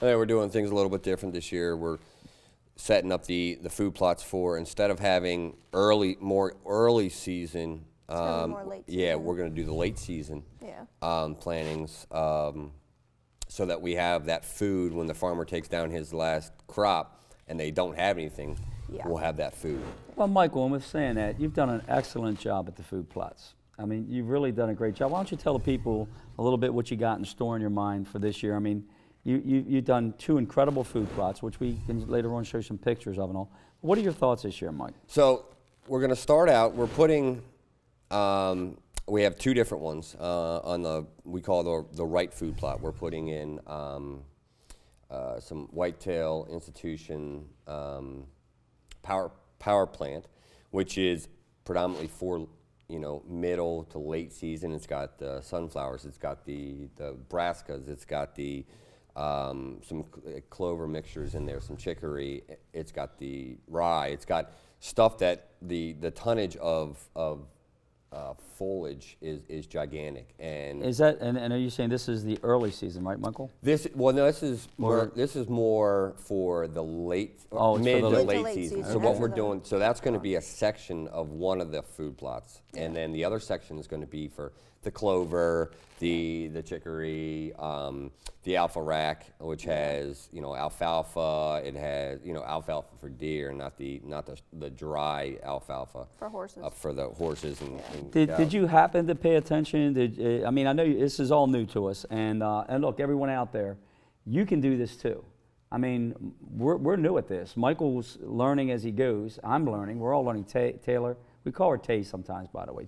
We're doing things a little bit different this year. We're setting up the food plots for, instead of having more early season. gonna be more late Yeah, season. we're going to do the late season Yeah. plantings, so that we have that food when the farmer takes down his last crop and they don't have anything. Yeah. We'll have that food. Well, Michael, and with saying that, you've done an excellent job at the food plots. I mean, you've really done a great job. Why don't you tell the people a little bit what you got in store in your mind for this year? I mean, you've done 2 incredible food plots, which we can later on show some pictures of and all. What are your thoughts this year, Mike? So we're going to start out. We're putting. We have 2 different ones on we call the right food plot. We're putting in some whitetail institution power plant, which is predominantly for middle to late season. It's got the sunflowers. It's got the brassicas. It's got the some clover mixtures in there, some chicory. It's got the rye. It's got stuff that the tonnage of foliage is gigantic. And Is that, and are you saying this is the early season, right, Michael? no, this is more for the late, Oh, it's mid for to the late season. So what Okay. we're doing, so that's going to be a section of one of the food plots, and then the other section is going to be for the clover, the chicory, the alpha rack, which has alfalfa. It has alfalfa for deer, not the dry alfalfa For horses. for the horses and Did cows. you happen to pay attention? I mean, I know this is all new to us, and look, everyone out there, you can do this too. I mean, we're new at this. Michael's learning as he goes. I'm learning. We're all learning. Taylor, we call her Tay sometimes, by the way.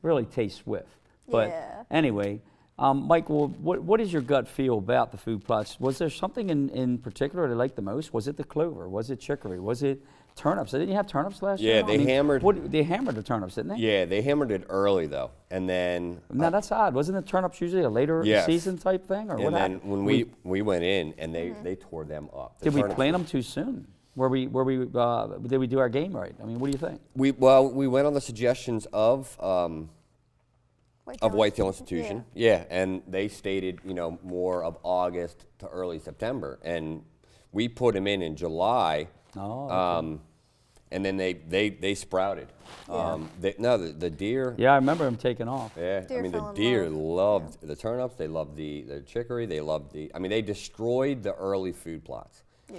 Really, Tay Swift. But Yeah. anyway, Michael, what is your gut feel about the food plots? Was there something in particular they liked the most? Was it the clover? Was it chicory? Was it turnips? Didn't you have turnips last year? Yeah, they hammered- They hammered the turnips, didn't they? Yeah, they hammered it early though, and then Now that's odd. Wasn't the turnips usually a later Yes. season type thing, or what and then happened? when we went in and they tore them up. The Did we turnips plant were- them too soon? Did we do our game right? I mean, what do you think? We went on the suggestions of Whitetail Institution. Yeah, and they stated more of August to early September, and we put them in July. Oh, okay. And then they sprouted. Yeah. The deer. Yeah, I remember them taking off. Yeah, Deer I mean the fell in deer love. loved the turnips. They loved the chicory. They loved I mean, they destroyed the early food plots.